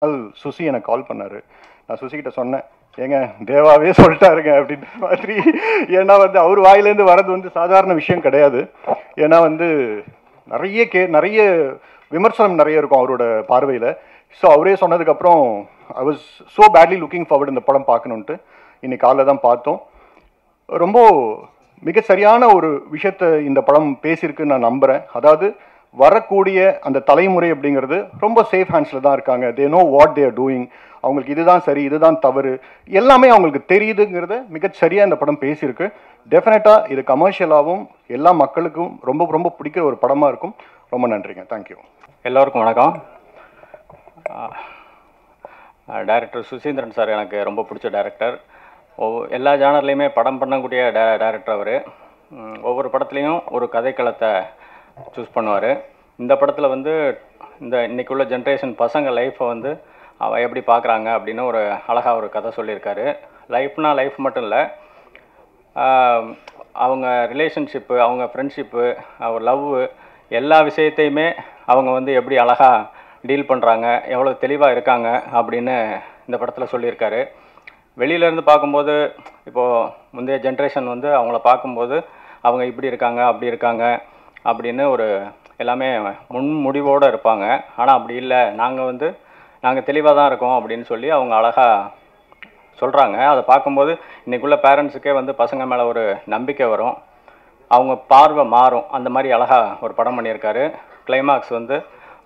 சுசி எனக்கு கால் பண்ணார். நான் சுசிக்கிட்ட சொன்னேன், ஏங்க தேவாவே சொல்லிட்டாருங்க அப்படின்ற மாதிரி. ஏன்னா வந்து அவர் வாயிலேருந்து வர்றது வந்து சாதாரண விஷயம் கிடையாது. ஏன்னா வந்து நிறைய விமர்சனம் நிறைய இருக்கும் அவரோட பார்வையில். ஸோ அவரே சொன்னதுக்கப்புறம் I was so badly looking forward இந்த படம் பார்க்கணுன்ட்டு இன்னைக்கு காலைல தான் பார்த்தோம். ரொம்ப மிக சரியான ஒரு விஷயத்தை இந்த படம் பேசியிருக்குன்னு நான் நம்புகிறேன். அதாவது வரக்கூடிய அந்த தலைமுறை அப்படிங்கிறது ரொம்ப சேஃப் ஹேண்ட்ஸில் தான் இருக்காங்க. They know what they are doing. அவங்களுக்கு இதுதான் சரி, இதுதான் தவறு, எல்லாமே அவங்களுக்கு தெரியுதுங்கிறத மிகச்சரியாக இந்த படம் பேசியிருக்கு. டெஃபினட்டாக இது கமர்ஷியலாகவும் எல்லா மக்களுக்கும் ரொம்ப ரொம்ப பிடிக்கிற ஒரு படமாக இருக்கும். ரொம்ப நன்றிங்க. தேங்க்யூ. எல்லோருக்கும் வணக்கம். டைரக்டர் சுசீந்திரன் சார் எனக்கு ரொம்ப பிடிச்ச டைரக்டர். எல்லா ஜானர்லேயுமே படம் பண்ணக்கூடிய டைரக்டர் அவர். ஒவ்வொரு படத்துலேயும் ஒரு கதைக்களத்தை சூஸ் பண்ணுவார். இந்த படத்தில் வந்து இன்றைக்கி உள்ள ஜென்ரேஷன் பசங்க லைஃப்பை வந்து அவள் எப்படி பார்க்குறாங்க அப்படின்னு ஒரு அழகாக ஒரு கதை சொல்லியிருக்காரு. லைஃப்னா லைஃப் மட்டும் இல்லை, அவங்க ரிலேஷன்ஷிப்பு, அவங்க ஃப்ரெண்ட்ஷிப்பு, அவர் லவ்வு, எல்லா விஷயத்தையுமே அவங்க வந்து எப்படி அழகாக டீல் பண்ணுறாங்க, எவ்வளோ தெளிவாக இருக்காங்க அப்படின்னு இந்த படத்தில் சொல்லியிருக்காரு. வெளியிலேருந்து பார்க்கும்போது இப்போது முந்தைய ஜென்ரேஷன் வந்து அவங்கள பார்க்கும்போது அவங்க இப்படி இருக்காங்க அப்படி இருக்காங்க அப்படின்னு ஒரு எல்லாமே முன்முடிவோடு இருப்பாங்க. ஆனால் அப்படி இல்லை, நாங்கள் தெளிவாக தான் இருக்கோம் அப்படின்னு சொல்லி அவங்க அழகாக சொல்கிறாங்க. அதை பார்க்கும்போது இன்றைக்குள்ள பேரண்ட்ஸுக்கே வந்து பசங்க மேலே ஒரு நம்பிக்கை வரும், அவங்க பார்வை மாறும். அந்த மாதிரி அழகாக ஒரு படம் பண்ணியிருக்காரு. கிளைமாக்ஸ் வந்து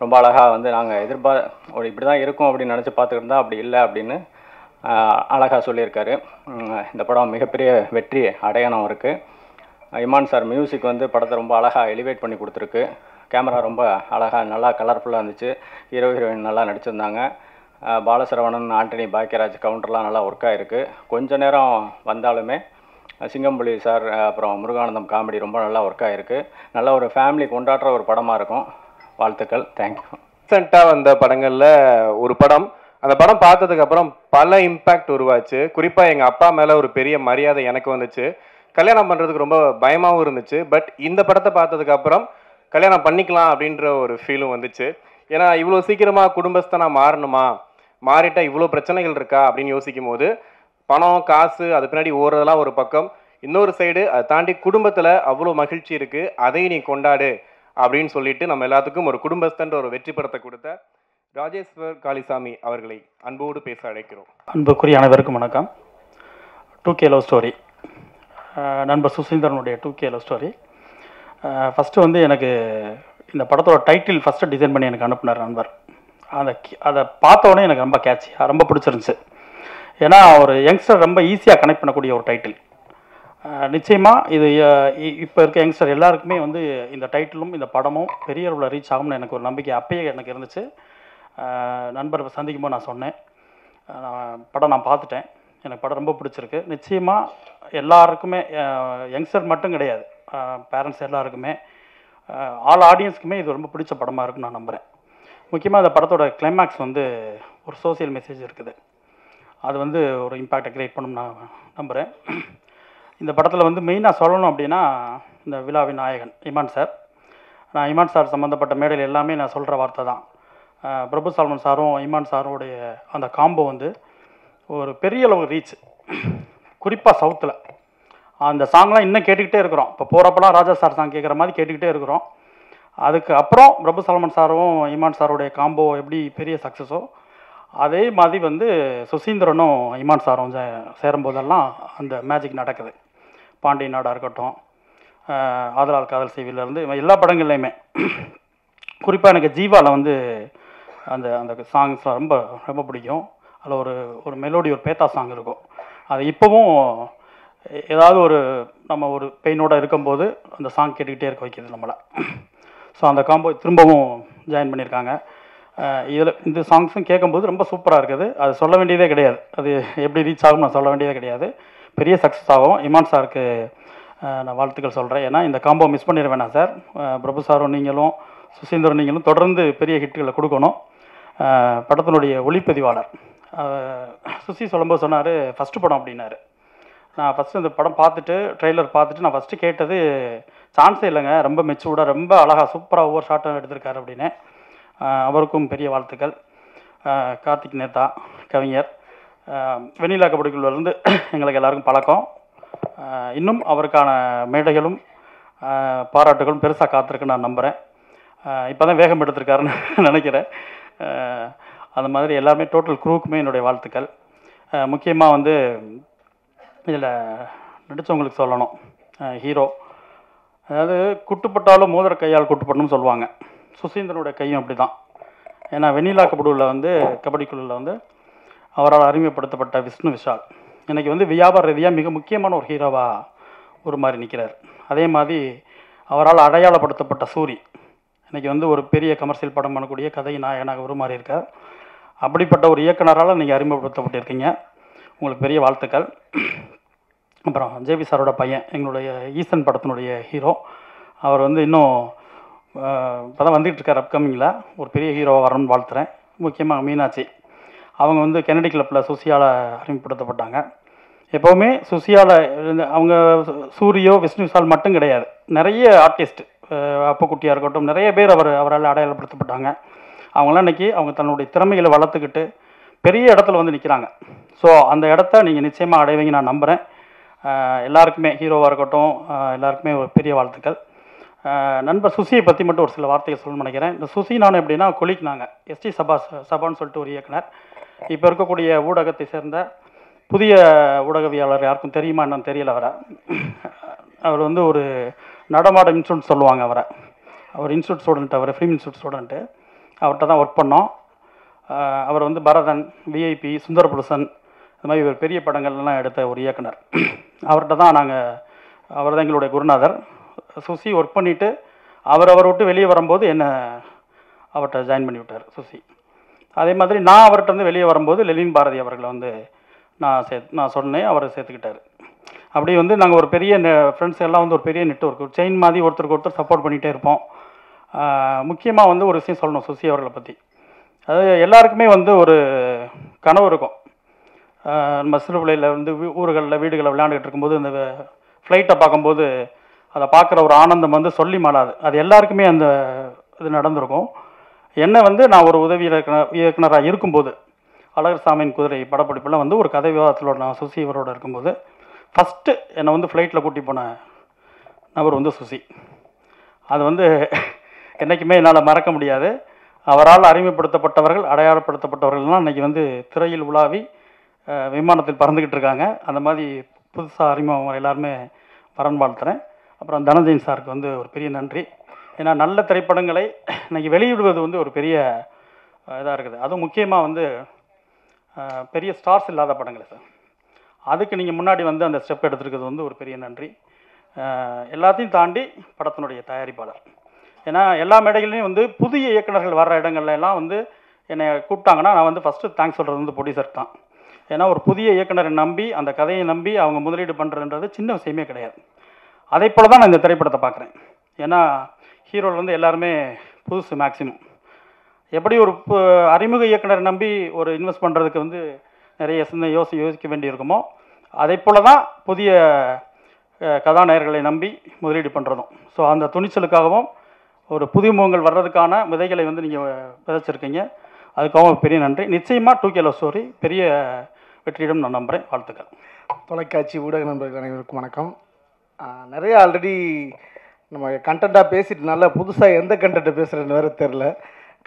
ரொம்ப அழகாக வந்து நாங்கள் ஒரு இப்படி தான் இருக்கும் அப்படின்னு நினச்சி பார்த்துக்கிட்டு இருந்தால் அப்படி இல்லை அப்படின்னு அழகாக சொல்லியிருக்காரு. இந்த படம் மிகப்பெரிய வெற்றி அடையாளம் இருக்குது. இமான் சார் மியூசிக் வந்து படத்தை ரொம்ப அழகாக எலிவேட் பண்ணி கொடுத்துருக்கு. கேமரா ரொம்ப அழகாக நல்லா கலர்ஃபுல்லாக இருந்துச்சு. ஹீரோயின் நல்லா நடிச்சிருந்தாங்க. பாலசரவணன், ஆண்டனி பாக்கியராஜ் கவுண்டர்லாம் நல்லா ஒர்க் ஆகிருக்கு. கொஞ்ச நேரம் வந்தாலுமே சிங்கம்புலி சார் அப்புறம் முருகானந்தம் காமெடி ரொம்ப நல்லா ஒர்க் ஆகிருக்கு. நல்ல ஒரு ஃபேமிலி கொண்டாடுற ஒரு படமாக இருக்கும். வாழ்த்துக்கள். தேங்க்யூ. ரீசெண்டாக வந்த படங்களில் ஒரு படம், அந்த படம் பார்த்ததுக்கப்புறம் பல இம்பேக்ட் உருவாச்சு. குறிப்பாக எங்கள் அப்பா மேலே ஒரு பெரிய மரியாதை எனக்கு வந்துச்சு. கல்யாணம் பண்ணுறதுக்கு ரொம்ப பயமாகவும் இருந்துச்சு. பட் இந்த படத்தை பார்த்ததுக்கப்புறம் கல்யாணம் பண்ணிக்கலாம் அப்படின்ற ஒரு ஃபீலும் வந்துச்சு. ஏன்னா இவ்வளோ சீக்கிரமாக குடும்பஸ்தனாக மாறணுமா, மாறிட்டால் இவ்வளோ பிரச்சனைகள் இருக்கா அப்படின்னு யோசிக்கும் போது பணம் காசு அது பின்னாடி ஓடுறதெல்லாம் ஒரு பக்கம், இன்னொரு சைடு அதை தாண்டி குடும்பத்தில் அவ்வளோ மகிழ்ச்சி இருக்குது, அதை நீ கொண்டாடு அப்படின்னு சொல்லிட்டு நம்ம எல்லாத்துக்கும் ஒரு குடும்பஸ்தன்ற ஒரு வெற்றி படத்தை கொடுத்த ராஜேஸ்வர் காளிசாமி அவர்களை அன்போடு பேச அழைக்கிறோம். அன்புக்குரிய அனைவருக்கும் வணக்கம். 2K லவ் ஸ்டோரி, நண்பர் சுசீந்திரனுடைய 2K லவ் ஸ்டோரி. ஃபஸ்ட்டு வந்து எனக்கு இந்த படத்தோட டைட்டில் ஃபஸ்ட்டு டிசைன் பண்ணி எனக்கு அனுப்புனார் நண்பர். அதை பார்த்தோன்னே எனக்கு ரொம்ப கேட்சியாக ரொம்ப பிடிச்சிருந்துச்சு. ஏன்னா ஒரு யங்ஸ்டர் ரொம்ப ஈஸியாக கனெக்ட் பண்ணக்கூடிய ஒரு டைட்டில். நிச்சயமாக இது இப்போ இருக்க யங்ஸ்டர் எல்லாருக்குமே வந்து இந்த டைட்டிலும் இந்த படமும் பெரிய அளவில் ரீச் ஆகும்னு எனக்கு ஒரு நம்பிக்கை அப்பயே எனக்கு இருந்துச்சு. நண்பரை சந்திக்கும் போது நான் சொன்னேன், படம் நான் பார்த்துட்டேன், எனக்கு படம் ரொம்ப பிடிச்சிருக்கு. நிச்சயமாக எல்லாருக்குமே, யங்ஸ்டர் மட்டும் கிடையாது, பேரண்ட்ஸ் எல்லாருக்குமே, ஆல் ஆடியன்ஸுக்குமே இது ரொம்ப பிடிச்ச படமாக இருக்குன்னு நான் நம்புகிறேன். முக்கியமாக இந்த படத்தோட கிளைமேக்ஸ் வந்து ஒரு சோசியல் மெசேஜ் இருக்குது. அது வந்து ஒரு இம்பேக்டை க்ரியேட் பண்ணணும்னு நான் நம்புகிறேன். இந்த படத்தில் வந்து மெயினாக சொல்லணும் அப்படின்னா இந்த விழாவின் நாயகன் இமான் சார். நான் இமான் சார் சம்மந்தப்பட்ட மேடையில் எல்லாமே நான் சொல்கிற வார்த்தை தான். பிரபு சால்மன் சாரும் இமான் சாரோடைய அந்த காம்போ வந்து ஒரு பெரிய அளவு ரீச். குறிப்பாக சவுத்தில் அந்த சாங்லாம் இன்னும் கேட்டுக்கிட்டே இருக்கிறோம். இப்போ போகிறப்பெல்லாம் ராஜா சார் சாங் கேட்குற மாதிரி கேட்டுக்கிட்டே இருக்கிறோம். அதுக்கு அப்புறம் பிரபு சால்மன் சாரும் இமான் சாரோடைய காம்போ எப்படி பெரிய சக்ஸஸோ அதே மாதிரி வந்து சுசீந்திரனும் இமான் சாரும் சேரும்போதெல்லாம் அந்த மேஜிக் நடக்குது. பாண்டிய நாடாக இருக்கட்டும், ஆதலால் காதல் செய்விலேருந்து எல்லா படங்கள்லையுமே. குறிப்பாக எனக்கு ஜீவாவில் வந்து அந்த அந்த சாங்ஸ்லாம் ரொம்ப ரொம்ப பிடிக்கும். அதில் ஒரு மெலோடி, ஒரு பேத்தா சாங் இருக்கும். அது இப்போவும் ஏதாவது நம்ம ஒரு பெயினோடு இருக்கும்போது அந்த சாங் கேட்டுக்கிட்டே இருக்க வைக்கிது நம்மளை. ஸோ அந்த காம்போ திரும்பவும் ஜாயின் பண்ணியிருக்காங்க. இதில் இந்த சாங்ஸும் கேட்கும்போது ரொம்ப சூப்பராக இருக்குது. அது சொல்ல வேண்டியதே கிடையாது, அது எப்படி ரீச் ஆகும் நான் சொல்ல வேண்டியதே கிடையாது. பெரிய சக்ஸஸ் ஆகும். இமான் சாருக்கு நான் வாழ்த்துக்கள் சொல்கிறேன். ஏன்னா இந்த காம்போ மிஸ் பண்ணிட வேணாம் சார். பிரபு சாரும் நீங்களும் சுசீந்திரன் நீங்களும் தொடர்ந்து பெரிய ஹிட்டுகளை கொடுக்கணும். படத்தினுடைய ஒளிப்பதிவாளர் சுசி சொல்லும்போது சொன்னார் ஃபஸ்ட்டு படம் அப்படின்னாரு. நான் ஃபஸ்ட்டு இந்த படம் பார்த்துட்டு ட்ரெய்லர் பார்த்துட்டு நான் ஃபஸ்ட்டு கேட்டது சான்ஸே இல்லைங்க, ரொம்ப மெச்சூர்டாக ரொம்ப அழகாக சூப்பராக ஒவ்வொரு ஷாட்டும் எடுத்திருக்காரு அப்படின்னு. அவருக்கும் பெரிய வாழ்த்துக்கள். கார்த்திக் நேதா கவிஞர், வெண்ணிலா கபடிக்குள்ளேருந்து எங்களுக்கு எல்லாருக்கும் பழக்கம். இன்னும் அவருக்கான மேடைகளும் பாராட்டுகளும் பெருசாக காத்திருக்குன்னு நான் நம்புகிறேன். இப்போ தான் வேகம் எடுத்திருக்காருன்னு நினைக்கிறேன். அந்த மாதிரி எல்லாருமே டோட்டல் குரூவுக்குமே என்னுடைய வாழ்த்துக்கள். முக்கியமாக வந்து இதில் நடித்தவங்களுக்கு சொல்லணும், ஹீரோ, அதாவது குட்டுப்பட்டாலும் மோதிர கையால் குட்டுப்படணும்னு சொல்லுவாங்க. சுசீந்திரனுடைய கையும் அப்படி தான். ஏன்னா வெண்ணிலா கபடியில் வந்து கபடிக்குழுவில் வந்து அவரால் அறிமுகப்படுத்தப்பட்ட விஷ்ணு விஷால் இன்றைக்கி வந்து வியாபார ரீதியாக மிக முக்கியமான ஒரு ஹீரோவாக ஒரு மாதிரி நிற்கிறார். அதே மாதிரி அவரால் அடையாளப்படுத்தப்பட்ட சூரி இன்றைக்கி வந்து ஒரு பெரிய கமர்ஷியல் படம் பண்ணக்கூடிய கதை நாயகனாக உருமாறி இருக்கார். அப்படிப்பட்ட ஒரு இயக்குனரால் நீங்கள் அறிமுகப்படுத்தப்பட்டிருக்கீங்க, உங்களுக்கு பெரிய வாழ்த்துக்கள். அப்புறம் ஜேபி சாரோட பையன், எங்களுடைய ஈசன் படத்தினுடைய ஹீரோ, அவர் வந்து இன்னும் இப்போ தான் வந்துகிட்ருக்கார். அப்கமிங்கில் ஒரு பெரிய ஹீரோவாக வரணும்னு வாழ்த்துறேன். முக்கியமாக மீனாட்சி, அவங்க வந்து கெனடி கிளப்பில் சுசியால் அறிமுகப்படுத்தப்பட்டாங்க. எப்போவுமே சுசியால் அவங்க சூரியோ விஷ்ணு விஷால் மட்டும் கிடையாது, நிறைய ஆர்டிஸ்ட், அப்பக்குட்டியாக இருக்கட்டும், நிறைய பேர் அவரால் அடையாளப்படுத்தப்பட்டாங்க. அவங்களாம் இன்றைக்கி அவங்க தன்னுடைய திறமைகளை வளர்த்துக்கிட்டு பெரிய இடத்துல வந்து நிற்கிறாங்க. ஸோ அந்த இடத்த நீங்கள் நிச்சயமாக அடைவீங்க நான் நம்புகிறேன். எல்லாருக்குமே ஹீரோவாக இருக்கட்டும் எல்லாருக்குமே ஒரு பெரிய வாழ்த்துக்கள். நண்பர் சுசியை பற்றி மட்டும் ஒரு சில வார்த்தைகள் சொல்லணும்னு நினைக்கிறேன். இந்த சுசி நான் எப்படின்னா கொலிக், நாங்கள் எஸ்டி சபான்னு சொல்லிட்டு ஒரு இயக்குனர், இப்போ இருக்கக்கூடிய ஊடகத்தை சேர்ந்த புதிய ஊடகவியாளர், யாருக்கும் தெரியுமா என்னன்னு தெரியல. அவர் வந்து ஒரு நடமாட இன்ஸ்டியூட் சொல்லுவாங்க அவரை. அவர் institute student, our film institute student. அவர்கிட்ட தான் ஒர்க் பண்ணோம். அவர் வந்து பரதன், விஐபி, சுந்தரபுருஷன், இந்த மாதிரி ஒரு பெரிய படங்கள்லாம் எடுத்த ஒரு இயக்குனர். அவர்கிட்ட தான் அவர் தான் எங்களுடைய குருநாதர். சுசி ஒர்க் பண்ணிவிட்டு அவரை விட்டு வெளியே வரும்போது என்னை அவர்கிட்ட ஜாயின் பண்ணி விட்டார் சுசி. அதே மாதிரி நான் அவர்கிட்ட வந்து வெளியே வரும்போது லெலின் பாரதி அவர்களை வந்து நான் சொன்னேன், அவரை சேர்த்துக்கிட்டார். அப்படி வந்து நாங்கள் ஒரு பெரிய ஃப்ரெண்ட்ஸ் எல்லாம் வந்து ஒரு பெரிய நெட்வொர்க், ஒரு செயின் மாதிரி ஒருத்தருக்கு ஒருத்தர் சப்போர்ட் பண்ணிகிட்டே இருப்போம். முக்கியமாக வந்து ஒரு விஷயம் சொல்லணும் சுசி அவர்களை பற்றி. அதாவது எல்லாருக்குமே வந்து ஒரு கனவு இருக்கும். நம்ம சிறு பிள்ளையில் வந்து ஊர்களில் வீடுகளில் விளையாண்டுக்கிட்டு இருக்கும்போது இந்த ஃப்ளைட்டை பார்க்கும்போது அதை பார்க்குற ஒரு ஆனந்தம் வந்து சொல்லி மாறாது. அது எல்லாருக்குமே அந்த இது நடந்திருக்கும். என்னை வந்து நான் ஒரு உதவி இயக்குனராக இருக்கும்போது அழகர் சாமியின் குதிரை படப்பிடிப்பில் வந்து ஒரு கதை விவாதத்தில் நான் சுசி இவரோட இருக்கும்போது ஃபஸ்ட்டு என்னை வந்து ஃப்ளைட்டில் கூட்டி போன நபர் வந்து சுசி. அது வந்து என்றைக்குமே என்னால் மறக்க முடியாது. அவரால் அறிமுகப்படுத்தப்பட்டவர்கள், அடையாளப்படுத்தப்பட்டவர்கள்லாம் இன்றைக்கி வந்து திரையில் உலாவி விமானத்தில் பறந்துக்கிட்டு இருக்காங்க. அந்த மாதிரி புதுசாக அறிமுகம் எல்லாருமே வரன் வாழ்த்துறேன். அப்புறம் தனஞ்சயன் சாருக்கு வந்து ஒரு பெரிய நன்றி. ஏன்னா நல்ல திரைப்படங்களை இன்றைக்கி வெளியிடுவது வந்து ஒரு பெரிய இதாக இருக்குது. அதுவும் முக்கியமாக வந்து பெரிய ஸ்டார்ஸ் இல்லாத படங்கள் சார், அதுக்கு நீங்கள் முன்னாடி வந்து அந்த ஸ்டெப் எடுத்துருக்கிறது வந்து ஒரு பெரிய நன்றி. எல்லாத்தையும் தாண்டி படத்தினுடைய தயாரிப்பாளர், ஏன்னா எல்லா மேடைகள்லையும் வந்து புதிய இயக்குநர்கள் வர்ற இடங்கள்ல எல்லாம் வந்து என்னை கூப்பிட்டாங்கன்னா நான் வந்து ஃபஸ்ட்டு தேங்க்ஸ் சொல்கிறது வந்து ப்ரொடியூசர் தான். ஏன்னா ஒரு புதிய இயக்குனரை நம்பி அந்த கதையை நம்பி அவங்க முதலீடு பண்ணுறன்றது சின்ன விஷயமே கிடையாது. அதே போல் தான் நான் இந்த திரைப்படத்தை பார்க்குறேன். ஏன்னா ஹீரோவில் வந்து எல்லாருமே புதுசு மேக்ஸிமம். எப்படி ஒரு அறிமுக இயக்குனரை நம்பி ஒரு இன்வெஸ்ட் பண்ணுறதுக்கு வந்து நிறைய யோசிக்க வேண்டியிருக்குமோ, அதே போல் தான் புதிய கதாநாயகர்களை நம்பி முதலீடு பண்ணுறதும். ஸோ அந்த துணிச்சலுக்காகவும் ஒரு புதிய முகங்கள் வர்றதுக்கான விதைகளை வந்து நீங்கள் விதைச்சிருக்கீங்க. அதுக்காகவும் பெரிய நன்றி. நிச்சயமாக 2K லவ் ஸ்டோரி பெரிய வெற்றியிடம் நான் நம்புகிறேன். வாழ்த்துக்கள். தொலைக்காட்சி ஊடக நண்பர்கள் அனைவருக்கும் வணக்கம். நிறைய ஆல்ரெடி நம்ம கண்டென்ட்டாக பேசிட்டு நல்லா புதுசாக எந்த கண்டென்ட்டை பேசுகிறேன்னு வேறு தெரில.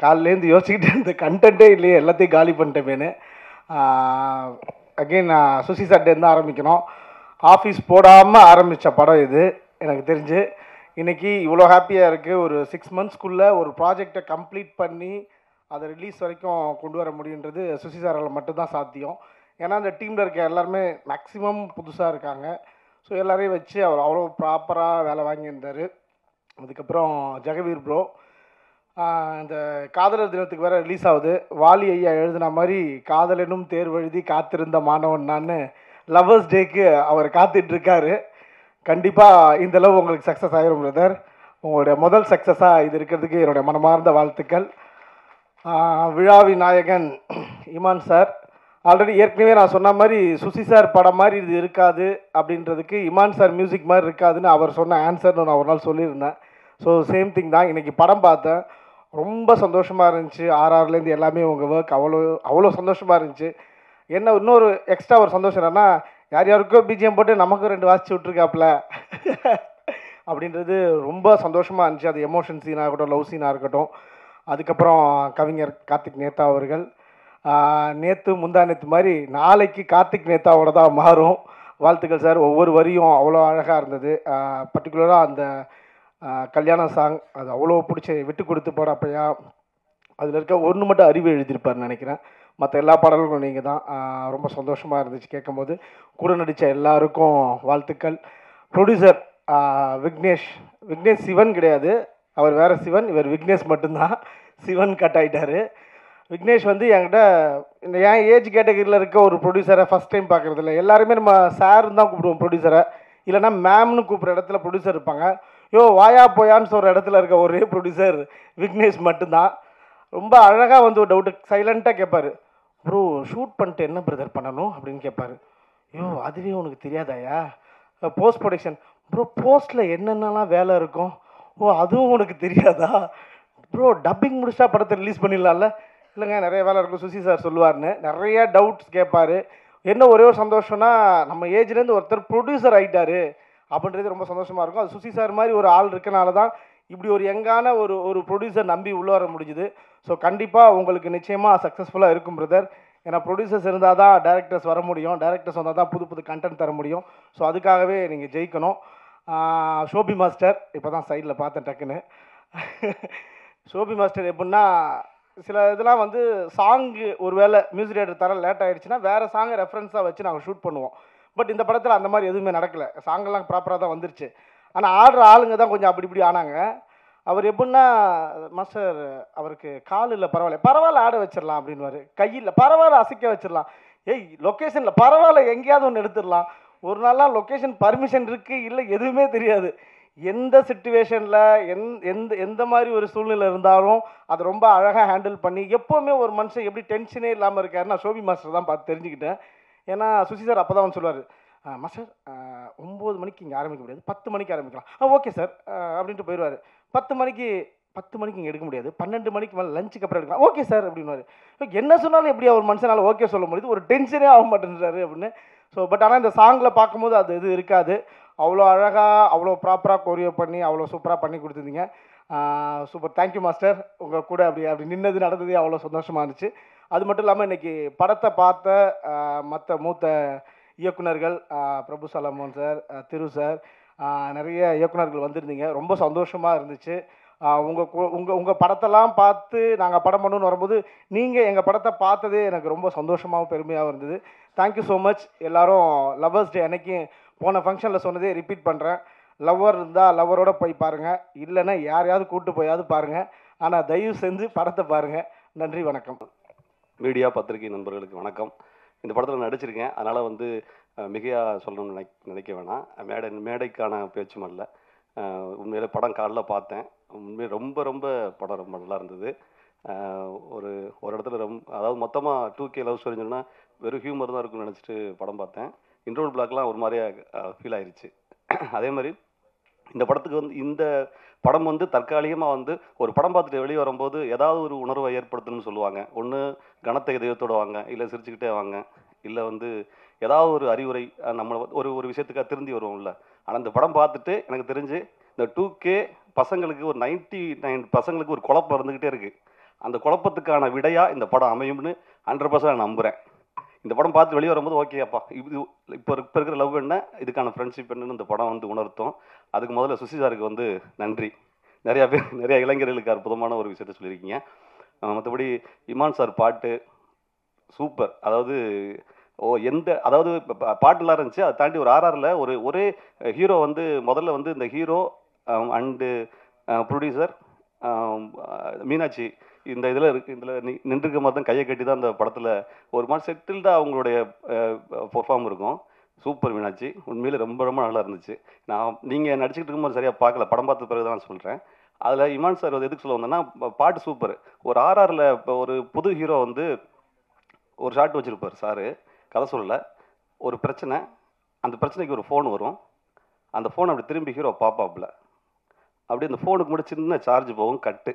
காலையிலேருந்து யோசிச்சுக்கிட்டு இந்த கண்டென்ட்டே இல்லையே, எல்லாத்தையும் காலி பண்ணிட்டேமேனு. அகெயின் நான் சுசி சார்ட்டேருந்து ஆரம்பிக்கணும். ஆஃபீஸ் போடாமல் ஆரம்பித்த படம் இது எனக்கு தெரிஞ்சு. இன்றைக்கி இவ்வளோ ஹாப்பியாக இருக்குது. ஒரு 6 மந்த்ஸ்க்குள்ளே ஒரு ப்ராஜெக்டை கம்ப்ளீட் பண்ணி அதை ரிலீஸ் வரைக்கும் கொண்டு வர முடியுன்றது சுசி சாரால் மட்டும்தான் சாத்தியம். ஏன்னா அந்த டீமில் இருக்க எல்லாருமே மேக்ஸிமம் புதுசாக இருக்காங்க. ஸோ எல்லோரையும் வச்சு அவர் அவ்வளோ ப்ராப்பராக வேலை வாங்கியிருந்தார். அதுக்கப்புறம் ஜெகவீர் ப்ரோ இந்த காதலர் தினத்துக்கு வேறு ரிலீஸ் ஆகுது. வாலி ஐயா எழுதின மாதிரி காதலனும் தேர்வு எழுதி காத்திருந்த மாணவன் நான் லவ்வர்ஸ் டேக்கு அவர் காத்துட்ருக்காரு. கண்டிப்பாக இந்த லவ் உங்களுக்கு சக்ஸஸ் ஆகிரும் பிரதர். உங்களுடைய முதல் சக்ஸஸாக இது இருக்கிறதுக்கு என்னுடைய மனமார்ந்த வாழ்த்துக்கள். விழாவின் நாயகன் இமான் சார், ஆல்ரெடி ஏற்கனவே நான் சொன்ன மாதிரி சுசி சார் படம் மாதிரி இது இருக்காது அப்படின்றதுக்கு இமான் சார் மியூசிக் மாதிரி இருக்காதுன்னு அவர் சொன்ன ஆன்சர்னு நான் ஒரு நாள் சொல்லியிருந்தேன். ஸோ சேம் திங் தான். இன்றைக்கி படம் பார்த்தேன், ரொம்ப சந்தோஷமாக இருந்துச்சு. ஆர்ஆர்லேருந்து எல்லாமே உங்கள் ஒர்க் அவ்வளோ சந்தோஷமாக இருந்துச்சு. என்ன இன்னொரு எக்ஸ்ட்ரா ஒரு சந்தோஷம் என்னன்னா, யார் யாருக்கோ பிஜிஎம் போட்டு நமக்கும் 2 வாசிச்சு விட்ருக்காப்புல அப்படின்றது ரொம்ப சந்தோஷமாக இருந்துச்சு. அது எமோஷன் சீனாக இருக்கட்டும், லவ் சீனாக இருக்கட்டும். அதுக்கப்புறம் கவிஞர் கார்த்திக் நேத்தா அவர்கள் நேற்று முந்தா நேற்று மாதிரி நாளைக்கு கார்த்திக் நேத்தாவோட தான் மாறும். வாழ்த்துக்கள் சார். ஒவ்வொரு வரியும் அவ்வளோ அழகாக இருந்தது. பர்டிகுலராக அந்த கல்யாண சாங் அது அவ்வளோ பிடிச்சி விட்டு கொடுத்து போகிறப்பையா அதில் இருக்க ஒன்று மட்டும் அறிவு எழுதியிருப்பார்னு நினைக்கிறேன். மற்ற எல்லா பாடல்களும் நீங்கள் தான். ரொம்ப சந்தோஷமாக இருந்துச்சு கேட்கும்போது. கூட நடித்த எல்லாருக்கும் வாழ்த்துக்கள். ப்ரொடியூசர் விக்னேஷ் சிவன் கிடையாது, அவர் வேறு சிவன், இவர் விக்னேஷ் மட்டும்தான். சிவன் கட் ஆகிட்டார். விக்னேஷ் வந்து என்கிட்ட இந்த என் ஏஜ் கேட்டகரியில் இருக்க ஒரு ப்ரொடியூசரை ஃபஸ்ட் டைம் பார்க்குறதில்ல. எல்லாருமே நம்ம சார்னு தான் கூப்பிடுவோம் ப்ரொடியூசரை, இல்லைனா மேம்னு கூப்பிட்ற இடத்துல ப்ரொடியூசர் இருப்பாங்க. வாயா போயான்னு சொல்கிற இடத்துல இருக்க ஒரே ப்ரொடியூசர் விக்னேஷ் மட்டும்தான். ரொம்ப அழகாக வந்து ஒரு டவுட்டு சைலண்ட்டாக கேட்பார். ப்ரோ ஷூட் பண்ணிட்டு என்ன பிரதர் பண்ணணும் அப்படின்னு கேட்பார். அதுவே உனக்கு தெரியாதாயா? போஸ்ட் ப்ரொடக்ஷன் ப்ரோ, போஸ்ட்டில் என்னென்னலாம் வேலை இருக்கும்? அதுவும் உனக்கு தெரியாதா? ப்ரோ டப்பிங் முடிச்சா படத்தை ரிலீஸ் பண்ணிடலாம்ல? இல்லைங்க நிறைய வேலை இருக்கும் சுசி சார் சொல்லுவார்னு நிறைய டவுட்ஸ் கேட்பார். என்ன ஒரே ஒரு சந்தோஷம்னா, நம்ம ஏஜ்லேருந்து ஒருத்தர் ப்ரொடியூசர் ஆகிட்டார் அப்படின்றது ரொம்ப சந்தோஷமாக இருக்கும். அது சுசி சார் மாதிரி ஒரு ஆள் இருக்கனால தான் இப்படி ஒரு யங்கான ஒரு ப்ரொடியூசர் நம்பி உள்ளே வர முடிஞ்சுது. ஸோ கண்டிப்பாக உங்களுக்கு நிச்சயமாக சக்ஸஸ்ஃபுல்லாக இருக்கும் பிரதர். ஏன்னா ப்ரொடியூசர்ஸ் இருந்தால் தான் டேரக்டர்ஸ் வர முடியும், டேரக்டர்ஸ் வந்தால் தான் புது கண்டென்ட் தர முடியும். ஸோ அதுக்காகவே நீங்கள் ஜெயிக்கணும். ஷோபி மாஸ்டர் இப்போ தான் சைடில் பார்த்தேன் டக்குன்னு. ஷோபி மாஸ்டர் எப்படின்னா, சில இதெல்லாம் வந்து சாங்கு ஒரு வேளை மியூசிக் டேரக்டர் தர லேட் ஆகிடுச்சுன்னா வேறு சாங்கை ரெஃபரன்ஸாக வச்சு நாங்கள் ஷூட் பண்ணுவோம். பட் இந்த படத்தில் அந்த மாதிரி எதுவுமே நடக்கலை. சாங்கெல்லாம் ப்ராப்பராக தான் வந்துருச்சு. ஆனால் ஆடுற ஆளுங்க தான் கொஞ்சம் அப்படி இப்படி ஆனாங்க. அவர் எப்படின்னா, மாஸ்டர் அவருக்கு கால் இல்லை, பரவாயில்ல ஆட வச்சிடலாம் அப்படின்வாரு. கையில் பரவாயில்ல அசைக்க வச்சிடலாம். லொக்கேஷனில் பரவாயில்ல எங்கேயாவது ஒன்று எடுத்துடலாம். ஒரு நாள்லாம் லொக்கேஷன் பர்மிஷன் இருக்குது இல்லை எதுவுமே தெரியாது. எந்த சிச்சுவேஷனில் எந்த மாதிரி ஒரு சூழ்நிலை இருந்தாலும் அதை ரொம்ப அழகாக ஹேண்டில் பண்ணி எப்போவுமே ஒரு மனுஷன் எப்படி டென்ஷனே இல்லாமல் இருக்காரு நான் ஷோபி மாஸ்டர் தான் பார்த்து தெரிஞ்சுக்கிட்டேன். ஏன்னா சுசி சார் அப்போ தான் வந்து சொல்லுவார், மாஸ்டர் 9 மணிக்கு இங்கே ஆரம்பிக்க முடியாது, 10 மணிக்கு ஆரம்பிக்கலாம். ஓகே சார் அப்படின்ட்டு போயிடுவார். 10 மணிக்கு இங்கே எடுக்க முடியாது, 12 மணிக்கு மேலே லஞ்சுக்கு அப்புறம் எடுக்கலாம். ஓகே சார் அப்படின்வாரு. என்ன சொன்னாலும் எப்படி அவர் மனுஷனால் ஓகே சொல்ல முடியுது? ஒரு டென்ஷனே ஆக மாட்டேன்றாரு அப்படின்னு. ஸோ பட் ஆனால் இந்த சாங்கில் பார்க்கும்போது அது இது இருக்காது. அவ்வளோ அழகாக அவ்வளோ ப்ராப்பராக கொரியோ பண்ணி அவ்வளோ சூப்பராக பண்ணி கொடுத்துருந்தீங்க. Super, thank you master. உங்கள் கூட அப்படி நின்னது நடந்ததே அவ்வளோ சந்தோஷமாக இருந்துச்சு. அது மட்டும் இல்லாமல் இன்றைக்கி படத்தை பார்த்த மற்ற மூத்த இயக்குனர்கள் பிரபு சலமோன் சார், திரு சார், நிறைய இயக்குனர்கள் வந்திருந்தீங்க. ரொம்ப சந்தோஷமாக இருந்துச்சு. உங்கள் படத்தெல்லாம் பார்த்து நாங்கள் படம் பண்ணணுன்னு வரும்போது நீங்கள் எங்கள் படத்தை பார்த்ததே எனக்கு ரொம்ப சந்தோஷமாகவும் பெருமையாகவும் இருந்தது. Thank you so much. எல்லோரும் லவ்வர்ஸ் டே அன்னைக்கு போன ஃபங்க்ஷனில் சொன்னதே ரிப்பீட் பண்ணுறேன். லவ்வர் இருந்தால் லவ்வரோட போய் பாருங்கள், இல்லைன்னா யாரையாவது கூப்பிட்டு போயாவது பாருங்கள். ஆனால் தயவு செஞ்சு படத்தை பாருங்கள். நன்றி, வணக்கம். மீடியா பத்திரிகை நண்பர்களுக்கு வணக்கம். இந்த படத்தில் நடிச்சிருக்கேன், அதனால் வந்து மிகையாக சொல்லணும்னு நினைக்க வேணாம். மேடைக்கான பேச்சும் அல்ல. உண்மையிலே படம் காலைல பார்த்தேன். உண்மையிலே ரொம்ப படம் ரொம்ப நல்லா இருந்தது. ஒரு இடத்துல அதாவது மொத்தமாக 2K லவ் ஸ்டோரின்னு சொன்னால் வெறும் ஹியூமர் தான் இருக்குன்னு நினச்சிட்டு படம் பார்த்தேன். இன்டர்வல் பிளாக்லாம் ஒரு மாதிரியாக ஃபீல் ஆயிடுச்சு. அதே மாதிரி இந்த படத்துக்கு வந்து இந்த படம் வந்து தற்காலிகமாக வந்து ஒரு படம் பார்த்துட்டு வெளியே வரும்போது ஏதாவது ஒரு உணர்வை ஏற்படுத்தணும்னு சொல்லுவாங்க. ஒன்று கனத்த இதயத்தோடு வாங்க, இல்லை சிரிச்சுக்கிட்டே வாங்க, இல்லை வந்து ஏதாவது ஒரு அறிவுரை நம்மளை ஒரு விஷயத்துக்காக திருந்தி வருவோம்ல. ஆனால் இந்த படம் பார்த்துட்டு எனக்கு தெரிஞ்சு இந்த 2K பசங்களுக்கு ஒரு 99 பசங்களுக்கு ஒரு குழப்பம் இருந்துக்கிட்டே இருக்குது. அந்த குழப்பத்துக்கான விடையாக இந்த படம் அமையும்னு 100% நான் நம்புகிறேன். இந்த படம் பார்த்து வெளியே வரும்போது ஓகே அப்பா இப்போ இருக்கிற லவ் என்ன, இதுக்கான ஃப்ரெண்ட்ஷிப் என்னன்னு இந்த படம் வந்து உணர்த்தும். அதுக்கு முதல்ல சுசி சாருக்கு வந்து நன்றி. நிறைய இளைஞர்களுக்கு அற்புதமான ஒரு விஷயத்த சொல்லியிருக்கீங்க. மற்றபடி இமான் சார் பாட்டு சூப்பர். அதாவது அதாவது பாட்டுலாம் இருந்துச்சு. அதை தாண்டி ஒரு ஆர்ஆரில் ஒரே ஹீரோ வந்து முதல்ல வந்து இந்த ஹீரோ அண்டு ப்ரொடியூசர் மீனாட்சி இந்த இதில் நின்றுக்க மாதிரி தான் கையை கட்டி தான் அந்த படத்தில் ஒரு மாதிரி செட்டில்டாக அவங்களுடைய பெர்ஃபார்ம் இருக்கும். சூப்பர் மீனாட்சி, உண்மையிலே ரொம்ப நல்லா இருந்துச்சு. நீங்கள் நடிச்சுக்கிட்டு இருக்கும்போது சரியாக பார்க்கல, படம் பார்த்த பிறகு தான் சொல்கிறேன். அதில் இமான் சார் வந்து எதுக்கு சொல்ல வந்தேன்னா, பாட்டு சூப்பர். ஒரு ஆர்ஆரில் இப்போ ஒரு புது ஹீரோ வந்து ஒரு ஷாட் வச்சுருப்பார் சாரு, கதை சொல்லலை, ஒரு பிரச்சனை, அந்த பிரச்சனைக்கு ஒரு ஃபோன் வரும். அந்த ஃபோன் அப்படி திரும்பி ஹீரோ பாப்பாப்பில் அப்படி அந்த ஃபோனுக்கு மட்டும் சின்ன சார்ஜ் போகும், கட்டு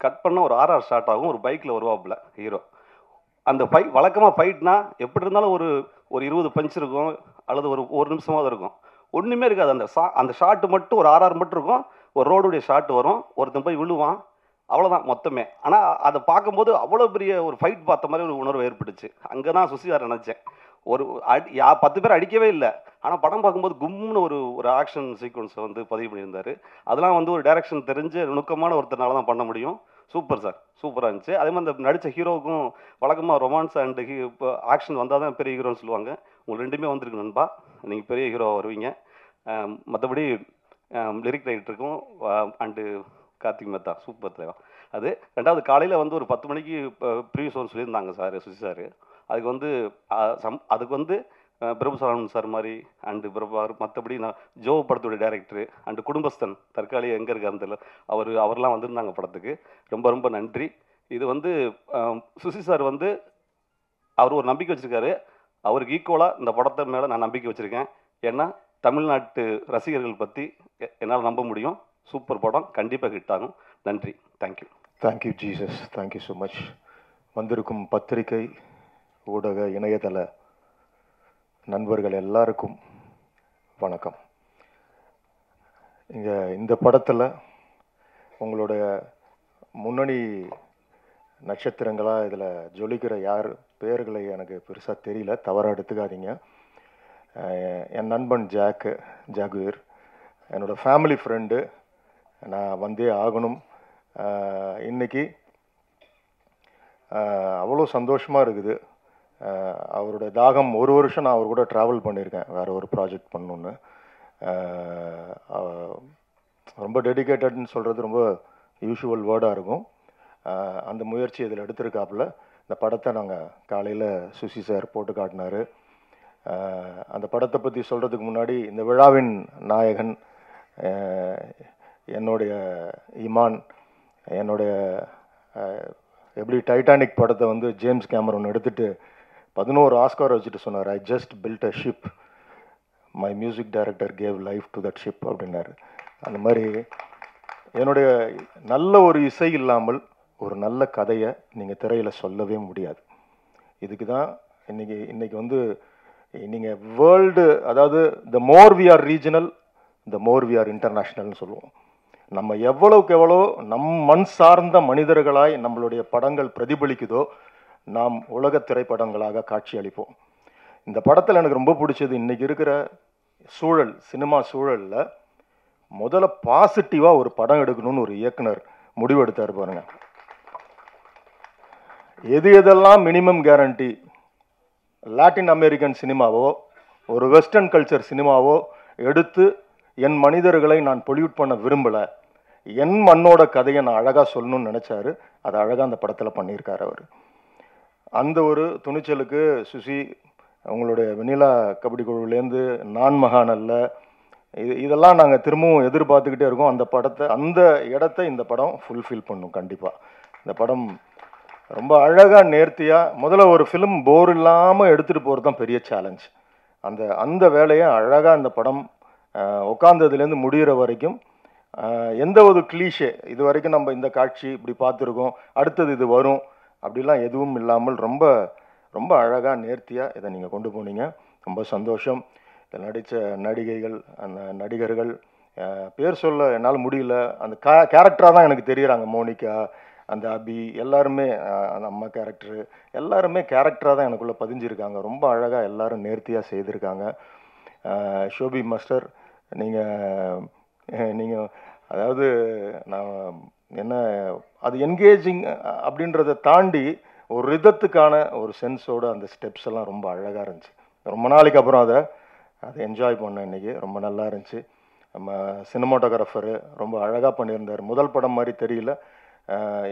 கட் பண்ண ஒரு ஆர்ஆர் ஷாட் ஆகும், ஒரு பைக்கில் வருவாப்புல ஹீரோ. அந்த வழக்கமாக ஃபைட்னா எப்படி இருந்தாலும் ஒரு ஒரு 20 பஞ்ச் இருக்கும், அல்லது ஒரு நிமிஷமாவது இருக்கும். ஒன்றுமே இருக்காது. அந்த ஷாட்டு மட்டும் ஒரு ஆர்ஆர் மட்டும் இருக்கும். ஒரு ரோடுடைய ஷாட் வரும், ஒருத்தன் போய் விழுவான், அவ்வளோதான் மொத்தமே. ஆனால் அதை பார்க்கும்போது அவ்வளோ பெரிய ஒரு ஃபைட் பார்த்த மாதிரி ஒரு உணர்வு ஏற்பட்டுச்சு. அங்கே தான் சுசி சார் நினச்சேன். ஒரு 10 பேர் அடிக்கவே இல்லை, ஆனால் படம் பார்க்கும்போது கும்னு ஒரு ஆக்ஷன் சீக்வன்ஸை வந்து பதிவு பண்ணியிருந்தார். அதெல்லாம் வந்து ஒரு டைரக்ஷன் தெரிஞ்ச நுணுக்கமான ஒருத்தனால தான் பண்ண முடியும். சூப்பர் சார், சூப்பராக இருந்துச்சு. அதே மாதிரி அந்த நடித்த ஹீரோவுக்கும் வழக்கமாக ரொமான்ஸ் அண்டு இப்போ ஆக்ஷன் வந்தால் தான் பெரிய ஹீரோன்னு சொல்லுவாங்க. உங்களுக்கு ரெண்டுமே வந்திருக்கு நண்பா, நீங்கள் பெரிய ஹீரோ வருவீங்க. மற்றபடி லிரிக் ரைட்டருக்கும் அண்டு கார்த்திக் மேத்தா சூப்பர் தலைவா. அது ரெண்டாவது காலையில் வந்து ஒரு 10 மணிக்கு ப்ரீவியூஸ் ஷோன்னு சொல்லியிருந்தாங்க சார், சுசி சார். அதுக்கு வந்து அதுக்கு வந்து பிரபு சரவணன் சார் மாதிரி அண்டு பிரபாகர், மற்றபடி நான் ஜோ படத்துடைய டைரக்டரு அண்டு குடும்பஸ்தன் தற்காலிக எங்கே இருக்காருன்னு தெரியல, அவர்லாம் வந்திருந்தாங்க படத்துக்கு. ரொம்ப ரொம்ப நன்றி. இது வந்து சுசி சார் வந்து அவர் ஒரு நம்பிக்கை வச்சுருக்காரு. அவருக்கு ஈக்குவலாக இந்த படத்தை மேலே நான் நம்பிக்கை வச்சுருக்கேன். ஏன்னா தமிழ்நாட்டு ரசிகர்கள் பற்றி என்னால் நம்ப முடியும். சூப்பர் படம், கண்டிப்பாக ஹிட் ஆகும். நன்றி, thank you. Thank you Jesus, thank you so much. வந்திருக்கும் பத்திரிகை, ஊடக, இணையதள நண்பர்கள் எல்லாருக்கும் வணக்கம். இங்கே இந்த படத்தில் உங்களுடைய முன்னணி நட்சத்திரங்களாக இதில் ஜொலிக்கிற யார் பேர்களை எனக்கு பெருசாக தெரியல, தவறாக எடுத்துக்காதீங்க. என் நண்பன் ஜாகுவேர், என்னோடய ஃபேமிலி ஃப்ரெண்டு, நான் வந்தே ஆகணும். இன்னைக்கு அவ்வளோ சந்தோஷமாக இருக்குது. அவரோட தாகம், ஒரு வருஷம் நான் அவர் கூட ட்ராவல் பண்ணியிருக்கேன் வேறு ஒரு ப்ராஜெக்ட் பண்ணணுன்னு. ரொம்ப டெடிக்கேட்டட்னு சொல்கிறது ரொம்ப யூஷுவல் வேர்டாக இருக்கும். அந்த முயற்சி இதில் எடுத்திருக்காப்புல. இந்த படத்தை நாங்கள் காலையில் சுசி சார் போட்டு காட்டினார். அந்த படத்தை பற்றி சொல்கிறதுக்கு முன்னாடி இந்த விழாவின் நாயகன் என்னுடைய இமான், என்னுடைய எப்படி டைட்டானிக் படத்தை வந்து ஜேம்ஸ் கேமரன் எடுத்துகிட்டு 11 ஆஸ்கார் வச்சுட்டு சொன்னார், I just built a ship, my music director gave life to that ship அப்படின்னாரு. அந்த மாதிரி என்னுடைய நல்ல ஒரு இசை இல்லாமல் ஒரு நல்ல கதையை நீங்கள் திரையில் சொல்லவே முடியாது. இதுக்கு தான் இன்னைக்கு வந்து நீங்கள் வேர்ல்டு, அதாவது the more we are regional the more we are இன்டர்நேஷ்னல்னு சொல்லுவோம். நம்ம எவ்வளவுக்கு எவ்வளோ மண் சார்ந்த மனிதர்களாய் நம்மளுடைய படங்கள் பிரதிபலிக்குதோ நாம் உலக திரைப்படங்களாக காட்சி அளிப்போம். இந்த படத்தில் எனக்கு ரொம்ப பிடிச்சது, இன்றைக்கி இருக்கிற சூழல், சினிமா சூழலில் முதல்ல பாசிட்டிவாக ஒரு படம் எடுக்கணும்னு ஒரு இயக்குனர் முடிவெடுத்தார் பாருங்க. எதெல்லாம் மினிமம் கேரண்டி, லாட்டின் அமெரிக்கன் சினிமாவோ ஒரு வெஸ்டர்ன் கல்ச்சர் சினிமாவோ எடுத்து என் மனிதர்களை நான் பொல்யூட் பண்ண விரும்பலை, என் மண்ணோட கதையை நான் அழகாக சொல்லணும்னு நினச்சாரு. அதை அழகாக அந்த படத்தில் பண்ணியிருக்காரு அவர். அந்த ஒரு துணிச்சலுக்கு சுசி, உங்களுடைய வெண்ணிலா கபடி குழுவிலேருந்து நான் மகான் அல்ல, இதெல்லாம் நாங்கள் திரும்பவும் எதிர்பார்த்துக்கிட்டே இருக்கோம். அந்த படத்தை, அந்த இடத்த இந்த படம் ஃபுல்ஃபில் பண்ணும் கண்டிப்பாக. இந்த படம் ரொம்ப அழகாக நேர்த்தியாக, முதல்ல ஒரு ஃபிலிம் போர் இல்லாமல் எடுத்துகிட்டு போகிறது தான் பெரிய சேலஞ்ச். அந்த வேலையை அழகாக இந்த படம் உட்காந்ததுலேருந்து முடிகிற வரைக்கும் எந்த ஒரு கிளீஷே, இது வரைக்கும் நம்ம இந்த காட்சி இப்படி பார்த்துருக்கோம், அடுத்தது இது வரும் அப்படிலாம் எதுவும் இல்லாமல் ரொம்ப ரொம்ப அழகாக நேர்த்தியாக இதை நீங்கள் கொண்டு போனீங்க. ரொம்ப சந்தோஷம். இதில் நடித்த நடிகைகள், அந்த நடிகர்கள் பேர் சொல்ல என்னால் முடியல, அந்த கேரக்டராக தான் எனக்கு தெரியுறாங்க. மோனிகா, அந்த அபி, எல்லாருமே அந்த அம்மா கேரக்டரு, எல்லாருமே கேரக்டராக தான் எனக்குள்ளே பதிஞ்சிருக்காங்க. ரொம்ப அழகாக எல்லாரும் நேர்த்தியாக செய்திருக்காங்க. ஷோபி மாஸ்டர், நீங்கள் அதாவது நான் என்ன, அது என்கேஜிங் அப்படின்றத தாண்டி ஒரு ரிதத்துக்கான ஒரு சென்ஸோடு அந்த ஸ்டெப்ஸ் எல்லாம் ரொம்ப அழகாக இருந்துச்சு. ரொம்ப நாளைக்கு அப்புறம் அதை என்ஜாய் பண்ணேன் இன்றைக்கி. ரொம்ப நல்லா இருந்துச்சு. நம்ம சினிமாட்டோகிராஃபரு ரொம்ப அழகாக பண்ணியிருந்தார். முதல் படம் மாதிரி தெரியல,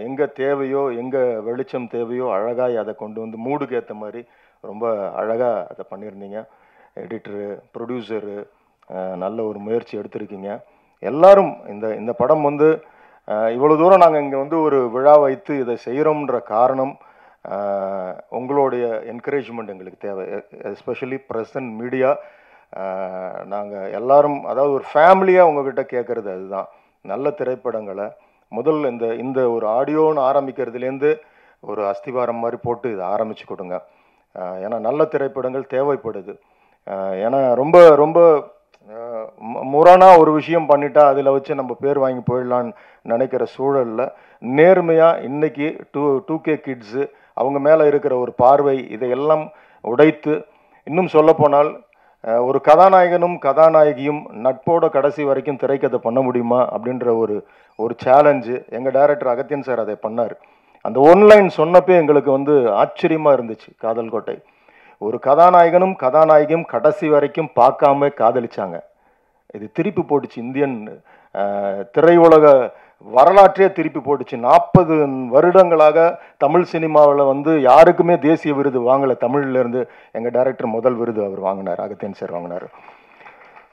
எங்கே தேவையோ எங்கே வெளிச்சம் தேவையோ அழகாக அதை கொண்டு வந்து மூடுக்கு ஏற்ற மாதிரி ரொம்ப அழகாக அதை பண்ணியிருந்தீங்க. எடிட்டரு, ப்ரொடியூசரு, நல்ல ஒரு முயற்சி எடுத்திருக்கீங்க எல்லாரும். இந்த படம் வந்து இவ்வளோ தூரம் நாங்கள் இங்கே வந்து ஒரு விழா வைத்து இதை செய்கிறோம்ன்ற காரணம் உங்களுடைய என்கரேஜ்மெண்ட் எங்களுக்கு தேவை. Especially present media. நாங்கள் எல்லாரும், அதாவது ஒரு ஃபேமிலியாக உங்ககிட்ட கேட்குறது அதுதான், நல்ல திரைப்படங்களை முதல்ல இந்த ஒரு ஆடியோன்னு ஆரம்பிக்கிறதுலேருந்து ஒரு அஸ்திவாரம் மாதிரி போட்டு இதை ஆரம்பித்து கொடுங்க. ஏன்னா நல்ல திரைப்படங்கள் தேவைப்படுது. ஏன்னா ரொம்ப ரொம்ப முரணாக ஒரு விஷயம் பண்ணிட்டா அதில் வச்சு நம்ம பேர் வாங்கி போயிடலான்னு நினைக்கிற சூழலில் நேர்மையாக இன்னைக்கு 2K கிட்ஸு அவங்க மேலே இருக்கிற ஒரு பார்வை இதையெல்லாம் உடைத்து, இன்னும் சொல்லப்போனால் ஒரு கதாநாயகனும் கதாநாயகியும் நட்போட கடைசி வரைக்கும் திரைக்கதை பண்ண முடியுமா அப்படின்ற ஒரு சேலஞ்சு எங்கள் டைரக்டர் அகத்தியன் சார் அதை பண்ணார். அந்த ஒன்லைன் சொன்னப்போ எங்களுக்கு வந்து ஆச்சரியமாக இருந்துச்சு. காதல் கோட்டை ஒரு கதாநாயகனும் கதாநாயகியும் கடைசி வரைக்கும் பார்க்காம காதலிச்சாங்க. இது திருப்பி போட்டுச்சு, இந்தியன் திரையுலக வரலாற்றே திருப்பி போட்டுச்சு. 40 வருடங்களாக தமிழ் சினிமாவில் வந்து யாருக்குமே தேசிய விருது வாங்கலை. தமிழ்லேருந்து எங்கள் டைரக்டர் முதல் விருது அவர் வாங்கினார், அகத்தியன் சார் வாங்கினார்.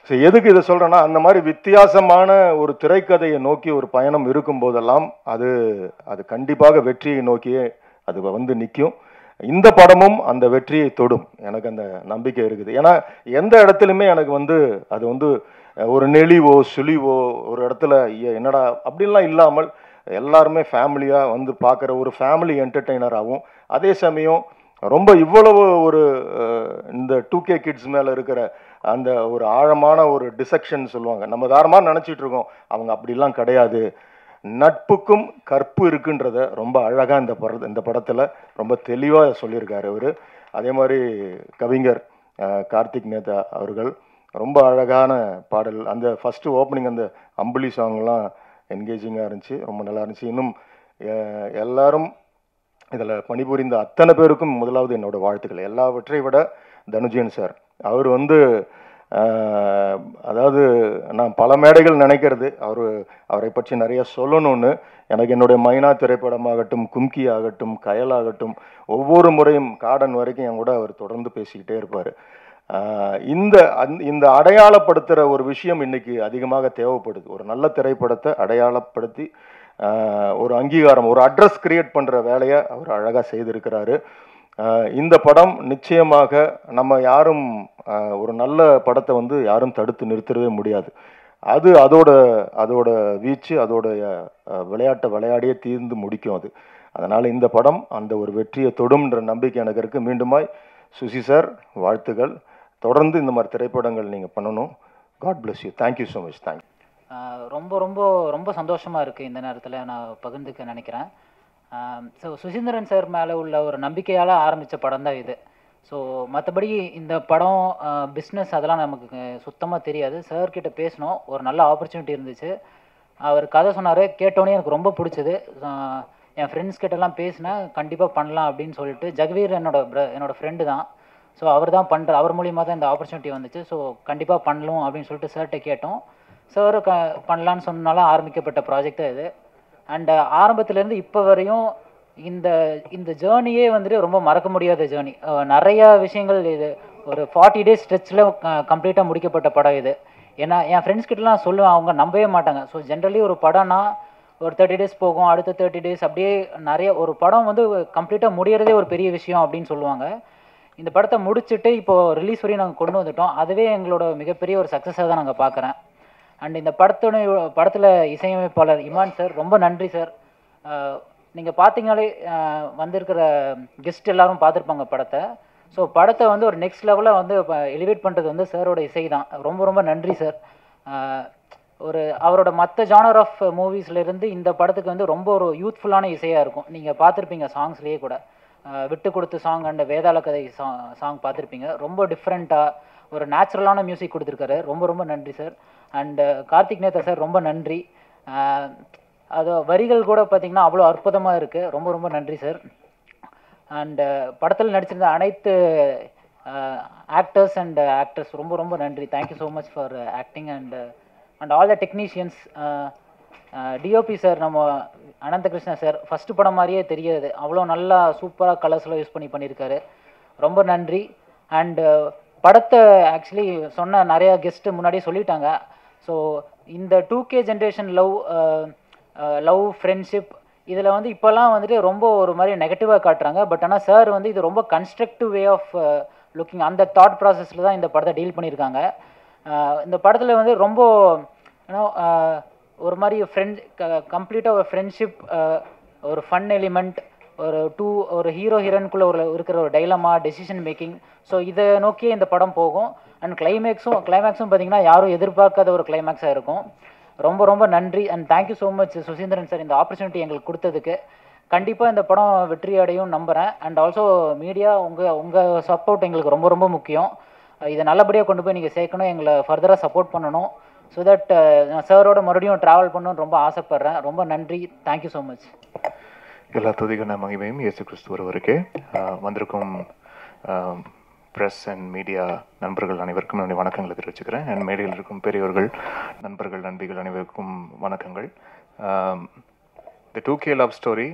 ஸோ எதுக்கு இதை சொல்கிறேன்னா, அந்த மாதிரி வித்தியாசமான ஒரு திரைக்கதையை நோக்கி ஒரு பயணம் இருக்கும்போதெல்லாம் அது கண்டிப்பாக வெற்றியை நோக்கியே அது வந்து நிற்கும். இந்த படமும் அந்த வெற்றியை தொடும், எனக்கு அந்த நம்பிக்கை இருக்குது. ஏன்னா எந்த இடத்துலையுமே எனக்கு வந்து அது வந்து ஒரு நெளிவோ சுழிவோ ஒரு இடத்துல என்னடா அப்படின்லாம் இல்லாமல் எல்லாருமே ஃபேமிலியாக வந்து பார்க்குற ஒரு ஃபேமிலி என்டர்டெய்னராகவும், அதே சமயம் ரொம்ப இவ்வளவு ஒரு இந்த 2K கிட்ஸ் மேலே இருக்கிற அந்த ஒரு ஆழமான ஒரு டிசெக்ஷன் சொல்லுவாங்க. நம்ம தாரமாக நினச்சிட்டு இருக்கோம், அவங்க அப்படிலாம் கிடையாது. நட்புக்கும் கற்பு இருக்குன்றத ரொம்ப அழகாக இந்த படத்தில் ரொம்ப தெளிவாக சொல்லியிருக்காரு அவர். அதே மாதிரி கவிஞர் கார்த்திக் நேதா அவர்கள் ரொம்ப அழகான பாடல். அந்த ஃபஸ்ட்டு ஓப்பனிங் அந்த அம்புலி சாங்லாம் என்கேஜிங்காக இருந்துச்சு, ரொம்ப நல்லா இருந்துச்சு. இன்னும் எல்லாரும் இதில் பணிபுரிந்த அத்தனை பேருக்கும் முதலாவது என்னோட வாழ்த்துக்கள். எல்லாவற்றை விட தனுஜயன் சார், அவர் வந்து அதாவது நான் பல மேடைகள் நினைக்கிறது அவரை பற்றி நிறைய சொல்லணும்னு. எனக்கு என்னுடைய மைனா திரைப்படமாகட்டும், கும்கி ஆகட்டும், கயல் ஆகட்டும், ஒவ்வொரு முறையும் காடன் வரைக்கும் என் கூட அவர் தொடர்ந்து பேசிக்கிட்டே இருப்பார். இந்த அடையாளப்படுத்துகிற ஒரு விஷயம் இன்னைக்கு அதிகமாக தேவைப்படுது. ஒரு நல்ல திரைப்படத்தை அடையாளப்படுத்தி ஒரு அங்கீகாரம், ஒரு அட்ரஸ் கிரியேட் பண்ணுற வேலையை அவர் அழகாக செய்திருக்கிறாரு. இந்த படம் நிச்சயமாக நம்ம யாரும் ஒரு நல்ல படத்தை வந்து யாரும் தடுத்து நிறுத்தவே முடியாது. அதோட வீச்சு, அதோட விளையாட்டை விளையாடியே தீர்ந்து முடிக்கும் அது. அதனால் இந்த படம் அந்த ஒரு வெற்றியை தொடும்ன்ற நம்பிக்கை எனக்கு இருக்குது. மீண்டுமாய் சுசி சார் வாழ்த்துக்கள். தொடர்ந்து இந்த மாதிரி திரைப்படங்கள் நீங்கள் பண்ணணும். God bless you. Thank you so much. Thank you. ரொம்ப ரொம்ப ரொம்ப சந்தோஷமாக இருக்குது இந்த நேரத்தில் நான் பகிர்ந்துக்க நினைக்கிறேன். ஸோ சுசீந்திரன் சார் மேலே உள்ள ஒரு நம்பிக்கையால் ஆரம்பித்த படம் தான் இது. ஸோ மற்றபடி இந்த படம் பிஸ்னஸ் அதெல்லாம் நமக்கு சுத்தமாக தெரியாது. சார்கிட்ட பேசினோம், ஒரு நல்ல ஆப்பர்ச்சுனிட்டி இருந்துச்சு. அவர் கதை சொன்னார், கேட்டோன்னே எனக்கு ரொம்ப பிடிச்சது. என் ஃப்ரெண்ட்ஸ் கிட்டலாம் பேசினேன், கண்டிப்பாக பண்ணலாம் அப்படின்னு சொல்லிட்டு. ஜெகவீர் என்னோட ஃப்ரெண்டு தான். ஸோ அவர் தான் அவர் மூலியமாக தான் இந்த ஆப்பர்ச்சுனிட்டி வந்துச்சு. ஸோ கண்டிப்பாக பண்ணலாம் அப்படின்னு சொல்லிட்டு சார்கிட்ட கேட்டோம். சார் பண்ணலான்னு சொன்னாலும் ஆரம்பிக்கப்பட்ட ப்ராஜெக்ட் தான் இது. அண்ட் ஆரம்பத்துலேருந்து இப்போ வரையும் இந்த ஜேர்னியே வந்துட்டு ரொம்ப மறக்க முடியாத ஜேர்னி. நிறையா விஷயங்கள் இது ஒரு 40 days ஸ்ட்ரெச்சில் கம்ப்ளீட்டாக முடிக்கப்பட்ட படம் இது. ஏன்னா என் ஃப்ரெண்ட்ஸ் கிட்டலாம் சொல்லுவேன், அவங்க நம்பவே மாட்டாங்க. ஸோ ஜென்ரலி ஒரு படம்னா ஒரு 30 days போகும், அடுத்த 30 days அப்படியே நிறைய ஒரு படம் வந்து கம்ப்ளீட்டாக முடியறதே ஒரு பெரிய விஷயம் அப்படின்னு சொல்லுவாங்க. இந்த படத்தை முடிச்சுட்டு இப்போது ரிலீஸ் வரையும் நாங்கள் கொண்டு வந்துட்டோம். அதுவே எங்களோட மிகப்பெரிய ஒரு சக்ஸஸாக தான் நாங்கள் பார்க்குறேன். அண்ட் இந்த படத்தில் இசையமைப்பாளர் இமான் சார், ரொம்ப நன்றி சார். நீங்கள் பார்த்தீங்கனாலே வந்திருக்கிற கெஸ்ட் எல்லாரும் பார்த்துருப்பாங்க படத்தை. ஸோ படத்தை வந்து ஒரு நெக்ஸ்ட் லெவலில் வந்து எலிவேட் பண்ணுறது வந்து சாரோட இசை தான். ரொம்ப ரொம்ப நன்றி சார். அவரோட மற்ற ஜானர் ஆஃப் மூவிஸ்லேருந்து இந்த படத்துக்கு வந்து ரொம்ப ஒரு யூத்ஃபுல்லான இசையாக இருக்கும். நீங்கள் பார்த்துருப்பீங்க சாங்ஸ்லேயே கூட, விட்டு கொடுத்து சாங் அண்ட் வேதாள கதை சாங் பார்த்துருப்பீங்க. ரொம்ப டிஃப்ரெண்ட்டாக ஒரு நேச்சுரலான மியூசிக் கொடுத்துருக்காரு. ரொம்ப ரொம்ப நன்றி sir. And Karthik Netha sir, ரொம்ப நன்றி. அது வரிகள் கூட பார்த்திங்கன்னா அவ்வளோ அற்புதமாக இருக்குது. ரொம்ப ரொம்ப நன்றி சார். அண்டு படத்தில் நடிச்சிருந்த அனைத்து ஆக்டர்ஸ் அண்ட் ஆக்ட்ரஸ் ரொம்ப ரொம்ப நன்றி. Thank you so much for acting and all the technicians. DOP sir, நம்ம அனந்தகிருஷ்ணா சார், ஃபஸ்ட்டு படம் மாதிரியே தெரியாது, அவ்வளோ நல்லா சூப்பராக கலர்ஸ்லாம் யூஸ் பண்ணியிருக்காரு. ரொம்ப நன்றி. அண்டு படத்தை ஆக்சுவலி சொன்ன நிறையா கெஸ்ட்டு முன்னாடியே சொல்லிட்டாங்க. ஸோ இந்த 2K ஜென்ரேஷன் லவ் ஃப்ரெண்ட்ஷிப் இதில் வந்து இப்போல்லாம் வந்துட்டு ரொம்ப ஒரு மாதிரி நெகட்டிவாக காட்டுறாங்க. பட் ஆனால் சார் வந்து இது ரொம்ப கன்ஸ்ட்ரக்டிவ் வே ஆஃப் லுக்கிங், அந்த தாட் ப்ராசஸில் தான் இந்த படத்தை டீல் பண்ணியிருக்காங்க. இந்த படத்தில் வந்து ரொம்ப ஒரு மாதிரி கம்ப்ளீட்டாக ஒரு ஃப்ரெண்ட்ஷிப், ஒரு ஃபன் எலிமெண்ட், ஒரு ஹீரோ ஹீரோயின்குள்ளே இருக்கிற ஒரு டைலமா, டெசிஷன் மேக்கிங். ஸோ இதை நோக்கியே இந்த படம் போகும். அண்ட் கிளைமேக்ஸும் பார்த்தீங்கன்னா யாரும் எதிர்பார்க்காத ஒரு கிளைமேக்ஸாக இருக்கும். ரொம்ப ரொம்ப நன்றி and thank you so much Suseenthiran sir இந்த ஆப்பர்ச்சுனிட்டி எங்களுக்கு கொடுத்ததுக்கு. கண்டிப்பாக இந்த படம் வெற்றி அடையும் நம்புகிறேன். அண்ட் ஆல்சோ மீடியா உங்கள் சப்போர்ட் எங்களுக்கு ரொம்ப ரொம்ப முக்கியம். இதை நல்லபடியாக கொண்டு போய் நீங்கள் சேர்க்கணும், எங்களை ஃபர்தராக சப்போர்ட் பண்ணணும். ஸோ தட் நான் சாரோட மறுபடியும் ட்ராவல் பண்ணணும்னு ரொம்ப ஆசைப்பட்றேன். ரொம்ப நன்றி, தேங்க்யூ ஸோ மச். எல்லா துதிகன மகிமையும் இயேசு கிறிஸ்து ஒருவருக்கே. வந்திருக்கும் ப்ரெஸ் அண்ட் மீடியா நண்பர்கள் அனைவருக்கும் என்னுடைய வணக்கங்களை தெரிவிச்சுக்கிறேன். அண்ட் மேடையில் இருக்கும் பெரியவர்கள், நண்பர்கள், நண்பிகள் அனைவருக்கும் வணக்கங்கள். இந்த 2K லவ் ஸ்டோரி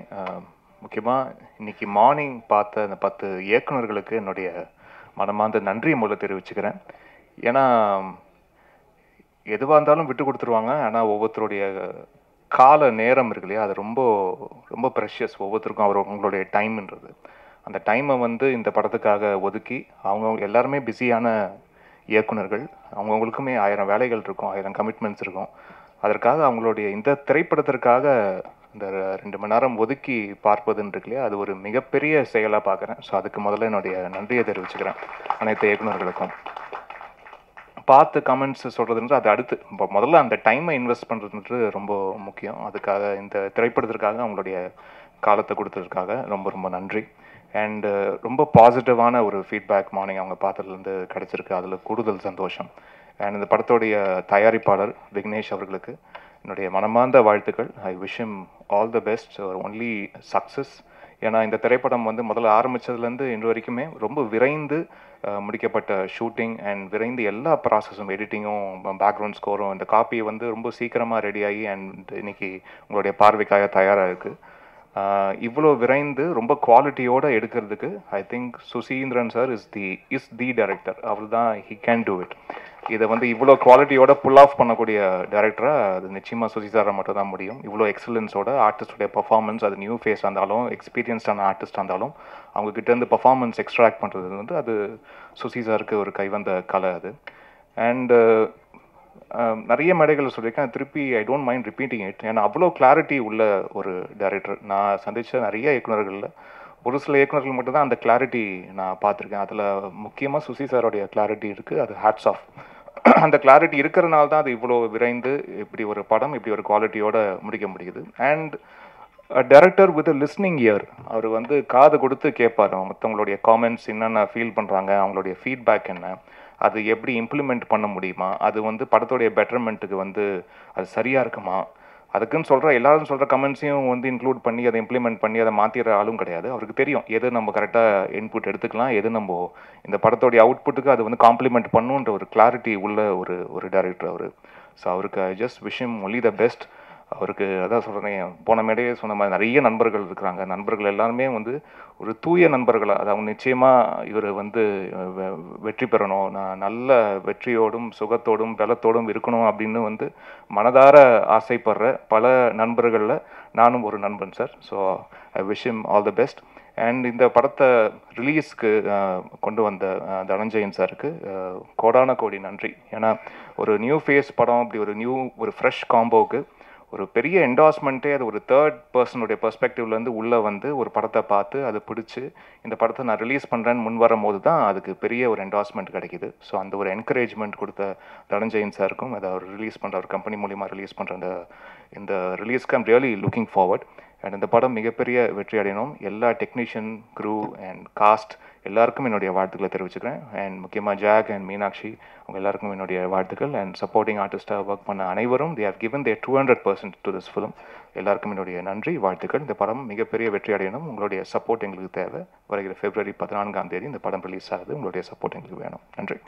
முக்கியமாக இன்னைக்கு மார்னிங் பார்த்த அந்த 10 இயக்குநர்களுக்கு என்னுடைய மனமார்ந்த நன்றியை முதல்ல தெரிவிச்சுக்கிறேன். ஏன்னா எதுவாக இருந்தாலும் விட்டு கொடுத்துருவாங்க. ஆனால் ஒவ்வொருத்தருடைய கால நேரம் இருக்கு இல்லையா, அது ரொம்ப ரொம்ப ப்ரெஷியஸ். ஒவ்வொருத்தருக்கும் அவங்களுடைய டைம்ன்றது, அந்த டைமை வந்து இந்த படத்துக்காக ஒதுக்கி அவங்க எல்லாருமே பிஸியான இயக்குனர்கள், அவங்கவுங்களுக்குமே 1000 வேலைகள் இருக்கும், 1000 கமிட்மெண்ட்ஸ் இருக்கும். அதற்காக அவங்களுடைய இந்த திரைப்படத்திற்காக இந்த 2 மணி நேரம் ஒதுக்கி பார்ப்பதுன்னு இருக்கு இல்லையா, அது ஒரு மிகப்பெரிய செயலாக பார்க்குறேன். ஸோ அதுக்கு முதல்ல என்னுடைய நன்றியை தெரிவிச்சுக்கிறேன் அனைத்து இயக்குநர்களுக்கும். பார்த்து கமெண்ட்ஸ் சொல்கிறதுன்றது அது அடுத்து. இப்போ முதல்ல அந்த டைமை இன்வெஸ்ட் பண்ணுறதுன்றது ரொம்ப முக்கியம். அதுக்காக இந்த திரைப்படத்திற்காக அவங்களுடைய காலத்தை கொடுத்ததுக்காக ரொம்ப ரொம்ப நன்றி. அண்டு ரொம்ப பாசிட்டிவான ஒரு ஃபீட்பேக் மார்னிங் அவங்க பார்த்ததுலேருந்து கிடச்சிருக்கு, அதில் கூடுதல் சந்தோஷம். அண்ட் இந்த படத்துடைய தயாரிப்பாளர் விக்னேஷ் அவர்களுக்கு என்னுடைய மனமார்ந்த வாழ்த்துக்கள். I wish him all the best, only success. ஏன்னா இந்த திரைப்படம் வந்து முதல்ல ஆரம்பித்ததுலேருந்து இன்று வரைக்குமே ரொம்ப விரைந்து முடிக்கப்பட்ட ஷூட்டிங் அண்ட் விரைந்து எல்லா ப்ராசஸும், எடிட்டிங்கும், பேக்ரவுண்ட் ஸ்கோரும், இந்த காப்பியை வந்து ரொம்ப சீக்கிரமாக ரெடியாகி அண்ட் இன்னைக்கு உங்களுடைய பார்வைக்காக தயாராக இருக்குது. இவ்வளோ விரைந்து ரொம்ப குவாலிட்டியோடு எடுக்கிறதுக்கு I think Suseenthiran sir is the director. அவர் தான் ஹி கேன் டூ இட். இதை வந்து இவ்வளோ குவாலிட்டியோட புல் ஆஃப் பண்ணக்கூடிய டைரக்டராக அது நிச்சயமாக சுசி சாரை மட்டும் தான் முடியும். இவ்வளோ எக்ஸலன்ஸோட ஆர்டிஸ்டோடைய பர்ஃபார்மன்ஸ், அது நியூ ஃபேஸ் இருந்தாலும் எக்ஸ்பீரியன்ஸ்டான ஆர்டிஸ்ட் இருந்தாலும் அவங்கக்கிட்டேருந்து பர்ஃபார்மன்ஸ் எக்ஸ்ட்ராக்ட் பண்ணுறது வந்து அது சுசி சாருக்கு ஒரு கைவந்த கலை அது. அண்டு நிறைய மேடைகள் சொல்லியிருக்கேன், திருப்பி I don't mind repeating it. ஏன்னா அவ்வளோ கிளாரிட்டி உள்ள ஒரு டைரக்டர். நான் சந்தித்த நிறைய இயக்குநர்களில் ஒரு சில இயக்குநர்கள் மட்டும்தான் அந்த கிளாரிட்டி நான் பார்த்துருக்கேன். அதில் முக்கியமாக சுசி சாரோடைய கிளாரிட்டி இருக்குது, அது ஹேட்ஸ் ஆஃப். அந்த கிளாரிட்டி இருக்கிறனால தான் அது இவ்வளோ விரைந்து இப்படி ஒரு படம் இப்படி ஒரு குவாலிட்டியோடு முடிக்க முடியுது. And director with listening ear, அவர் வந்து காது கொடுத்து கேட்பார் மற்றவங்களுடைய காமெண்ட்ஸ் என்னென்ன ஃபீல் பண்ணுறாங்க, அவங்களுடைய ஃபீட்பேக் என்ன, அது எப்படி இம்ப்ளிமெண்ட் பண்ண முடியுமா, அது வந்து படத்துடைய பெட்டர்மெண்ட்டுக்கு வந்து அது சரியாக இருக்குமா, அதுக்குன்னு சொல்கிற எல்லாரும் சொல்கிற கமெண்ட்ஸையும் வந்து இன்க்ளூட் பண்ணி அதை இம்ப்ளிமெண்ட் பண்ணி அதை மாற்றிடுற ஆளும் கிடையாது. அவருக்கு தெரியும் எது நம்ம கரெக்டாக இன்புட் எடுத்துக்கலாம், எது நம்ம இந்த படத்தோடைய அவுட்புட்டுக்கு அது வந்து காம்ப்ளிமெண்ட் பண்ணுன்ற ஒரு கிளாரிட்டி உள்ள ஒரு டைரக்டர் அவர். ஸோ அவருக்கு I just wish him only the best. அவருக்கு அதான் சொல்கிறேன், போன மேடையே சொன்ன மாதிரி நிறைய நண்பர்கள் இருக்கிறாங்க. நண்பர்கள் எல்லாருமே வந்து ஒரு தூய நண்பர்களாக, அதாவது நிச்சயமாக இவர் வந்து வெற்றி பெறணும், நான் நல்ல வெற்றியோடும் சுகத்தோடும் பலத்தோடும் இருக்கணும் அப்படின்னு வந்து மனதார ஆசைப்படுற பல நண்பர்களில் நானும் ஒரு நண்பன் sir. So I wish him all the best. And இந்த படத்தை ரிலீஸ்க்கு கொண்டு வந்த தனஞ்சயன் சாருக்கு கோடான கோடி நன்றி. ஏன்னா ஒரு நியூ ஃபேஸ் படம், அப்படி ஒரு ஃப்ரெஷ் காம்போவுக்கு ஒரு பெரிய என்டாஸ்மெண்ட்டே அது ஒரு தேர்ட் பர்சனுடைய பெர்ஸ்பெக்டிவ்லேருந்து உள்ளே வந்து ஒரு படத்தை பார்த்து அதை பிடிச்சி இந்த படத்தை நான் ரிலீஸ் பண்ணுறேன்னு முன் வரும்போது தான் அதுக்கு பெரிய ஒரு என்டாஸ்மெண்ட் கிடைக்கிது. ஸோ அந்த ஒரு என்கரேஜ்மெண்ட் கொடுத்த தனஞ்சயன் சாருக்கும், அதை அவர் ரிலீஸ் பண்ணுற ஒரு கம்பெனி மூலிமா ரிலீஸ் பண்ணுற இந்த ரிலீஸ்க்கு I'm really looking forward. And இந்த படம் மிகப்பெரிய வெற்றி அடையணும். எல்லா டெக்னீஷியன், க்ரூ அண்ட் காஸ்ட் எல்லாருக்கும் என்னுடைய வாழ்த்துக்களை தெரிவிச்சுக்கிறேன். அண்ட் முக்கியமாக ஜாக் அண்ட் மீனாட்சி அவங்க எல்லாருக்கும் என்னுடைய வாழ்த்துக்கள். அண்ட் சப்போர்ட்டிங் ஆர்டிஸ்ட்டாக ஒர்க் பண்ண அனைவரும் they have given their 200% to this film. எல்லாருக்கும் என்னுடைய நன்றி, வாழ்த்துக்கள். இந்த படம் மிகப்பெரிய வெற்றி அடையணும். உங்களுடைய சப்போர்ட் எங்களுக்கு தேவை. வருகிற February 14 இந்த படம் ரிலீஸ் ஆகுது. உங்களுடைய சப்போர்ட் எங்களுக்கு வேணும். நன்றி.